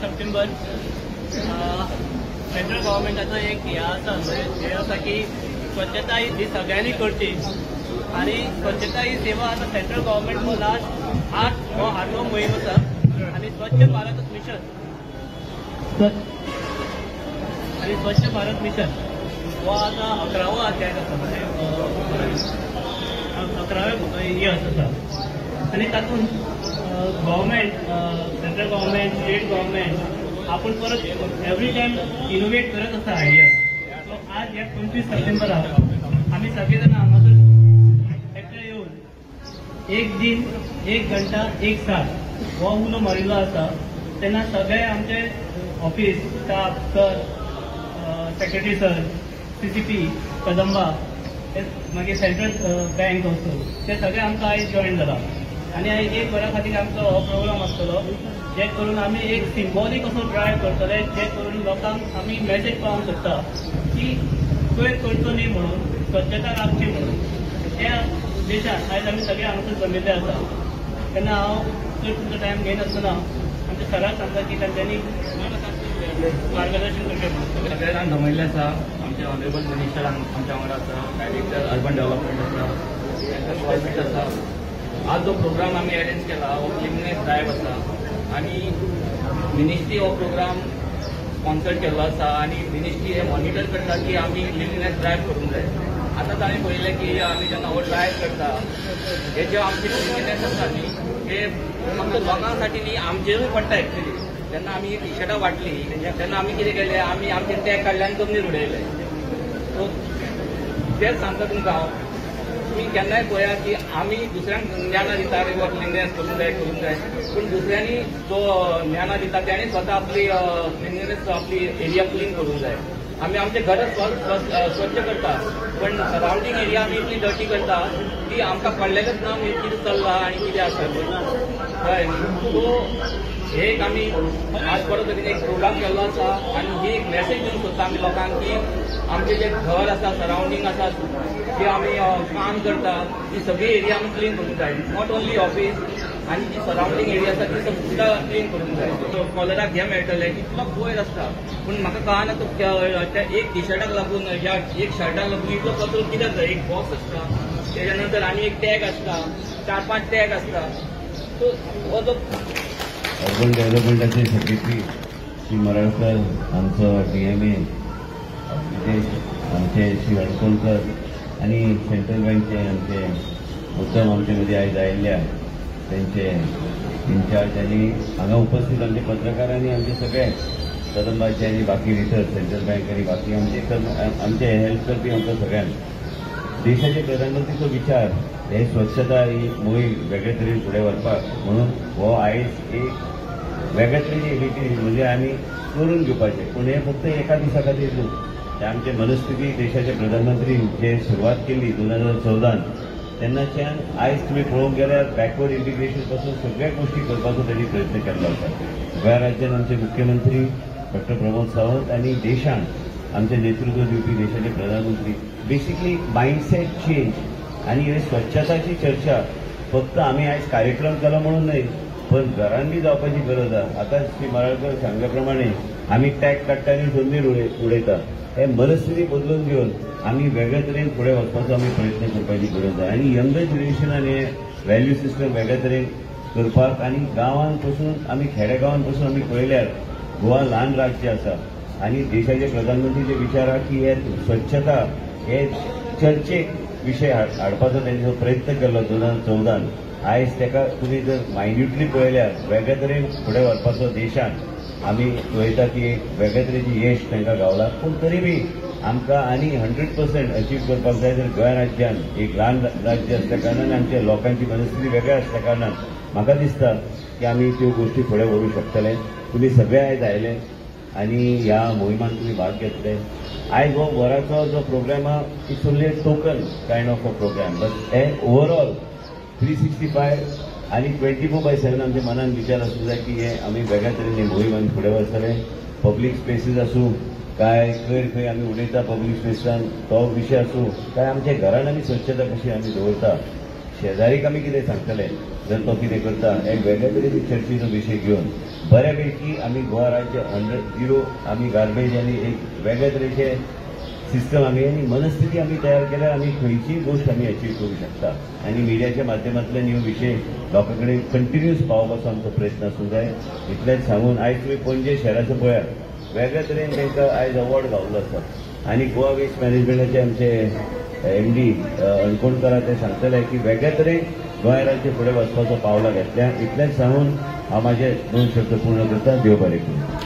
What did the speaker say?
September central गव्हर्मेंटाचो एक हे आसा की स्वच्छता ही सगळ्यांनी करची आणि स्वच्छता ही सेवा आता सेंट्रल गव्हर्मेंट हो लास्ट 8 मोहीम आसा आणि स्वच्छ भारत मिशन हो आता 11वो अध्याय आसा म्हणजे 11वें इयर्स आसा आणि तातूंत government central government state government आपण परत एवरी टाइम इनोवेट करत आसा आयडिया. सो आज ह्या 25 सप्टेंबराक आम्ही सगळे जाण हांगासर एकठांय येवन एक दिन एक घंटा एक साल हो उलो मारिल्लो आसा. तेन्ना सगळे आमचे office staff sir secretary sir CCP Kadamba मागीर सेंट्रल बँक ऑल्सो ते सगळे आमकां आयज जॉयन जाला आणि आयज एक वरा खातीर आमचो हो प्रोग्राम आसतलो जे करून आमी एक सिंबॉलीक असो ड्रायव्ह करतले जे करून लोकांक आमी मॅसेज पावोवंक सोदता की कोयर करचो न्ही म्हणून स्वच्छता राखची म्हणून. त्या उद्देशान आयज आमी सगळे हांगासर जमिल्ले आसा. तेन्ना हांव चड तुमचो टायम घेयनासतना आमच्या सराक सांगता की तांच्यांनी मार्गदर्शन करचें म्हणून. सगळे जाण जमिल्ले आसा. आमचे ऑनरेबल मिनिस्टर आमच्या वांगडा आसा, डायरेक्टर अर्बन डेव्हलपमेंट आसा, गव्हर्मेंट आसा. आज जो प्रोग्राम आम्ही अरेंज केला हो क्लिननेस ड्रायव्ह आसा आणि मिनिस्ट्री हो प्रोग्राम स्पॉन्सर केल्लो आसा आणि मिनिस्ट्री हे मॉनिटर करता की आमी क्लिननेस ड्रायव्ह करूंक जाय. आतांच आमी पळयलें की आमी जेन्ना हो ड्रायव्ह करता हे जे आमचे क्लिननेस आसा न्ही हे फक्त लोकां साठी न्ही आमचेरूय पडटा एक्चुली. जेन्ना आमी टी शर्टां वाटली तेन्ना आमी कितें केलें आमी आमचे टॅग काडले आनी जमनीर उडयले. सो तेच सांगता तुमकां हांव तुम्ही केन्नाय पळया की आमी दुसऱ्यांक ज्ञान दिता की बाबा क्लिननेस करूंक जाय पूण दुसऱ्यांनी जो ज्ञान दिता त्याने स्वता आपली क्लिननेस आपली एरिया क्लीन करूंक जाय. आमी आमचे घर स्वच्छ करता पण सरावंडींग एरिया आमी इतली डर्टी करता की आमकां कळलेलेच ना कितें चल्लां आनी कितें आसा कळ्ळें न्ही. सो हे एक आमी आज परत तरेन एक प्रोग्राम केल्लो आसा आणि ही एक मेसेज दिवंक सोदता आमी लोकांक की आमचे जे घर आसा सरावंडींग आसा जे आमी काम करता ती सगळी एरिया आमी क्लीन करूंक जाय. नॉट ओन्ली ऑफिस आणि जी सरावंडींग एरिया आसा ती सुद्दां क्लीन करूंक जाय. कॉलराक हे मेळटले इतलो कोयर आसता पूण म्हाका कळना तो त्या एक टी शर्टाक लागून या एक शर्टाक लागून इतलो कचरो कित्याक जाय. एक बॉक्स आसता त्याच्या नंतर आनी एक टॅग आसता 4-5 टॅग आसता. सो हो जो अर्बन डेव्हलपमेंटाचे सेक्रेटरी श्री मराळकर, आमचो DMA आमचे श्री अडकोणकर आणि सेंट्रल बँकचे आमचे उत्तम आमचे मध्ये आयज आयिल्ल्या त्यांचे इन्चार्ज आणि हांगा उपस्थित आमचे पत्रकार आणि आमचे सगळे कदंबाचे आणि बाकी रिसर्च सेंट्रल बँक आणि बाकी आमचे हेल्प करपी आमकां सगळ्यांक देशाचे प्रधानमंत्रीचो विचार हे स्वच्छता ही मोहीम वेगळे तरेन फुडें व्हरपाक म्हणून हो आयज एक वेगळ्या तरेची इनिशिएटीव म्हणजे आमी करून घेवपाचें. पूण हे फक्त एका दिसा खातीर न्हू. ते आमचे मनस्थिती देशाचे प्रधानमंत्री जे सुरवात केली 2014 तेन्नाच्यान आयज तुमी पळोवंक गेल्यार बॅकवर्ड इंटिग्रेशन पासून सगळ्या गोष्टी करपाचो ताणी प्रयत्न केल्लो आसा. गोंय राज्यान आमचे मुख्यमंत्री डॉ. प्रमोद सावंत आणि देशान आमचे नेतृत्व दिवपी देशाचे प्रधानमंत्री बेसिकली मायंडसेट चेंज आणि हे स्वच्छताची चर्चा फक्त आम्ही आज कार्यक्रम केला म्हणून नाही पण घरांनी जावपाची गरज आहे. आता श्री मराळकर सांगल्या प्रमाणे आम्ही टॅग काडटा आनी जमनीर उडयता. हे मनस्थिती बदलून घेवन आम्ही वेगळ्या तरेन फुडें वचपाचो आमी प्रयत्न करपाची गरज आहे आणि यंगर जनरेशनान हे व्हॅल्यू सिस्टम वेगळ्या तरेन करपाक आणि गांवांत पसून आमी खेडेगांवांत पसून आमी पळयल्यार गोवा ल्हान राज्य आसा आणि देशाचे प्रधानमंत्रीचे विचार आहा की हे स्वच्छता हे चर्चेक विषय हाडपाचो तेंचो प्रयत्न केल्लो 2014. आयज तेका तुमी जर मायन्युटली पळयल्यार वेगळ्या तरेन फुडें व्हरपाचो देशान आमी पळयता की एक वेगळ्या तरेची यश तांकां गावला. पूण तरी बी आमकां आनी 100% अचीव करपाक जाय. जर गोंय राज्यान एक ल्हान राज्य आसल्या कारणान आमच्या लोकांची मनस्थिती वेगळी आसल्या कारणान म्हाका दिसता की आमी त्यो गोश्टी फुडें व्हरूंक शकतले. तुमी सगळे आयज आयले आणि ह्या मोहिमान तुम्ही भाग घेतले. आयज हो वराचो जो प्रोग्राम हा it's only token kind of a programme but हे ओवरऑल 365 आणि 24/7 आमच्या मनान विचार आसूंक जाय की हे आमी वेगळ्या तरेन मोहीम आमी फुडें व्हरतले. पब्लीक स्पेसीस आसूं काय खंय आमी उडयता पब्लीक स्पेसान तो विशय आसूं काय आमच्या घरान आमी स्वच्छता कशी आमी दवरता शेजारीक आमी कितें सांगतले जर तो कितें करता एक वेगळ्या तरेची चर्चेचो विशय घेवन बऱ्यापैकी आम्ही गोवा राज्य 100 आम्ही गार्बेज आणि एक वेगळ्या तरेचे सिस्टम आम्ही आणि मनस्थिती आम्ही तयार केल्यार आम्ही खंयचीय गोष्ट आम्ही अचीव करू शकता आणि मिडियाच्या माध्यमांतल्यान ह्यो विशय लोकां कडेन कंटिन्यूअस पावोवपाचो आमचो प्रयत्न आसूंक जाय. इतलेंच सांगून आयज तुम्ही पणजे शहराचो पळयात वेगळ्या तरेन तांकां आयज अवॉर्ड गावल्लो आसा आणि गोवा वेस्ट मॅनेजमेंटाचे आमचे MD अणकोणकर ते सांगतले की वेगळ्या तरेन गोंय राज्य फुडें वचपाचो पावला घेतल्या. इतलेंच सांगून हांव म्हाजे 2 शब्द पूर्ण करता. देव बरें करूं.